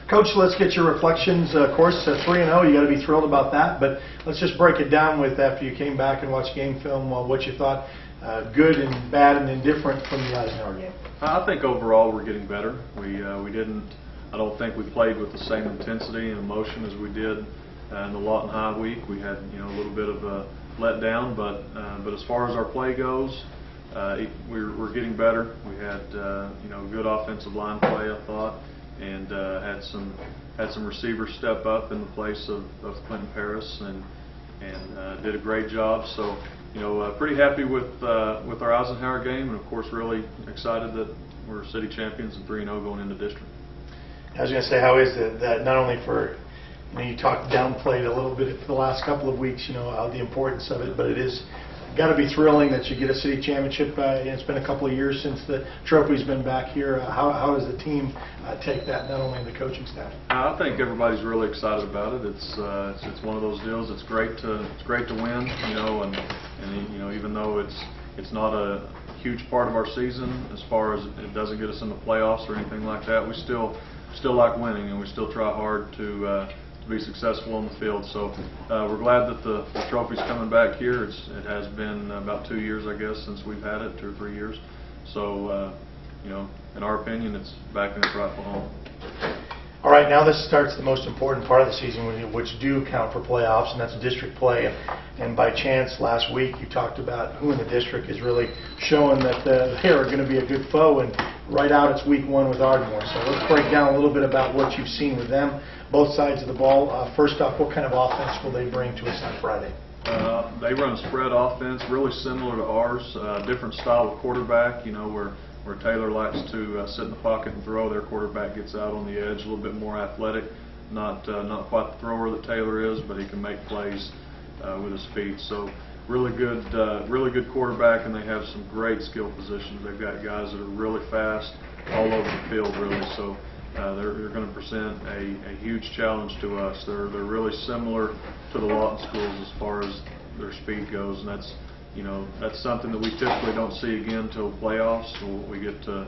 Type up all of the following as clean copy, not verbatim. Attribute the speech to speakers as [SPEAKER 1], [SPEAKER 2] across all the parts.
[SPEAKER 1] Coach, let's get your reflections. Of course, 3-0, you got to be thrilled about that, but let's just break it down with, after you came back and watched game film, what you thought, good and bad and indifferent from the Eisenhower game.
[SPEAKER 2] I think overall we're getting better. I don't think we played with the same intensity and emotion as we did in the Lawton High week. We had a little bit of a letdown, but as far as our play goes, we're getting better. We had good offensive line play, I thought, and had some receivers step up in the place of Quentin Paris and did a great job. So pretty happy with our Eisenhower game, and of course really excited that we're city champions and 3-0 going into district.
[SPEAKER 1] I was going to say, how is it that not only for you talked downplayed a little bit for the last couple of weeks, the importance of it, but it is got to be thrilling that you get a city championship. It's been a couple of years since the trophy's been back here. How does the team take that, not only the coaching staff?
[SPEAKER 2] I think everybody's really excited about it. It's one of those deals. It's great to win, and even though it's not a huge part of our season, as far as it doesn't get us in the playoffs or anything like that, we still like winning, and we still try hard to be successful on the field. So we're glad that the trophy's coming back here. It has been about 2 years, I guess, since we've had it, 2 or 3 years. So in our opinion, it's back in its rightful home.
[SPEAKER 1] All right, now this starts the most important part of the season, which do count for playoffs, and that's district play. And by chance, last week you talked about who in the district is really showing that they are going to be a good foe, and right out it's week 1 with Ardmore. So let's break down a little bit about what you've seen with them, both sides of the ball. First off, what kind of offense will they bring to us on Friday?
[SPEAKER 2] They run a spread offense, really similar to ours, different style of quarterback, where Taylor likes to sit in the pocket and throw. Their quarterback gets out on the edge, a little bit more athletic, not quite the thrower that Taylor is, but he can make plays with his feet. So really good quarterback, and they have some great skill positions. They've got guys that are really fast all over the field, really. So they're going to present a huge challenge to us. They're really similar to the Lawton schools as far as their speed goes, and that's something that we typically don't see again until playoffs. So we get to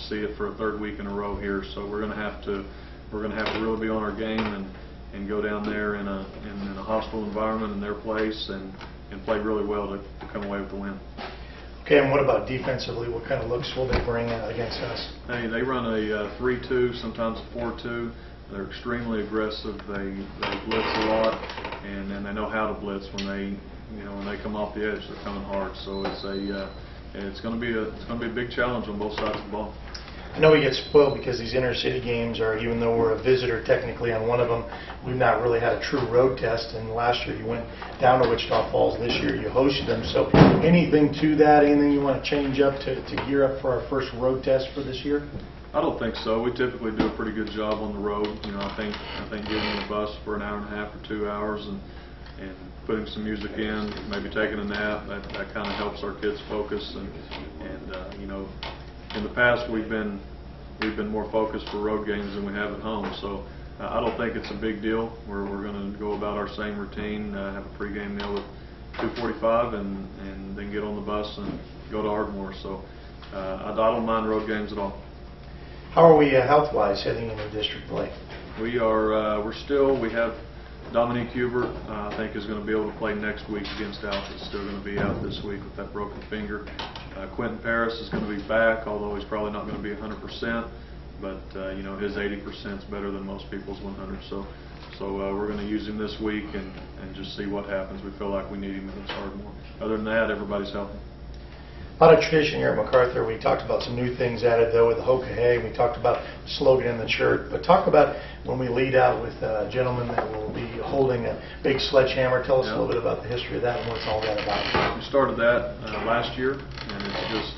[SPEAKER 2] see it for a 3rd week in a row here. So we're going to have to really be on our game and go down there in a hostile environment in their place and play really well to come away with the win.
[SPEAKER 1] Okay, and what about defensively? What kind of looks will they bring against us?
[SPEAKER 2] Hey, they run a 3-2, sometimes a 4-2. They're extremely aggressive. They blitz a lot, and they know how to blitz when they come off the edge. They're coming hard. So it's going to be a big challenge on both sides of the ball.
[SPEAKER 1] I know we get spoiled because these inner city games are, even though we're a visitor technically on one of them, we've not really had a true road test. And last year you went down to Wichita Falls. This year you hosted them. So anything to that? Anything you want to change up to gear up for our first road test for this year?
[SPEAKER 2] I don't think so. We typically do a pretty good job on the road. I think getting on the bus for an hour and a half or 2 hours and putting some music in, maybe taking a nap, that kind of helps our kids focus. And in the past we've been more focused for road games than we have at home. So I don't think it's a big deal. We're going to go about our same routine, have a pregame meal at 2:45, and then get on the bus and go to Ardmore. So I don't mind road games at all.
[SPEAKER 1] How are we health-wise heading into district play?
[SPEAKER 2] We have Dominique Hubert, I think, is going to be able to play next week against Alpha. He's still going to be out this week with that broken finger. Quentin Paris is going to be back, although he's probably not going to be 100%. But his 80% is better than most people's 100. So we're going to use him this week and just see what happens. We feel like we need him against Ardmore. Other than that, everybody's healthy.
[SPEAKER 1] A lot of tradition here at MacArthur. We talked about some new things added, though, with the Hoka-Hey. We talked about the slogan in the shirt. But talk about when we lead out with a gentleman that will be holding a big sledgehammer. Tell us a little bit about the history of that and what's all that about.
[SPEAKER 2] We started that last year, and it's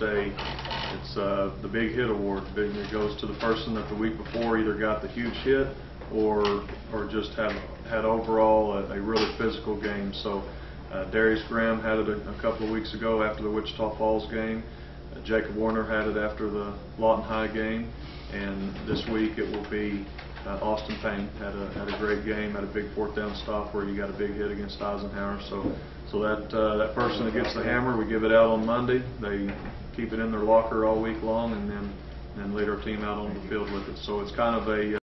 [SPEAKER 2] the Big Hit Award. It goes to the person that the week before either got the huge hit or just had overall a really physical game. So Darius Graham had it a couple of weeks ago after the Wichita Falls game. Jacob Warner had it after the Lawton High game, and this week it will be Austin Payne had a great game, had a big 4th down stop where he got a big hit against Eisenhower. So that person that gets the hammer, we give it out on Monday. They keep it in their locker all week long, and then lead our team out on the field with it. So it's kind of a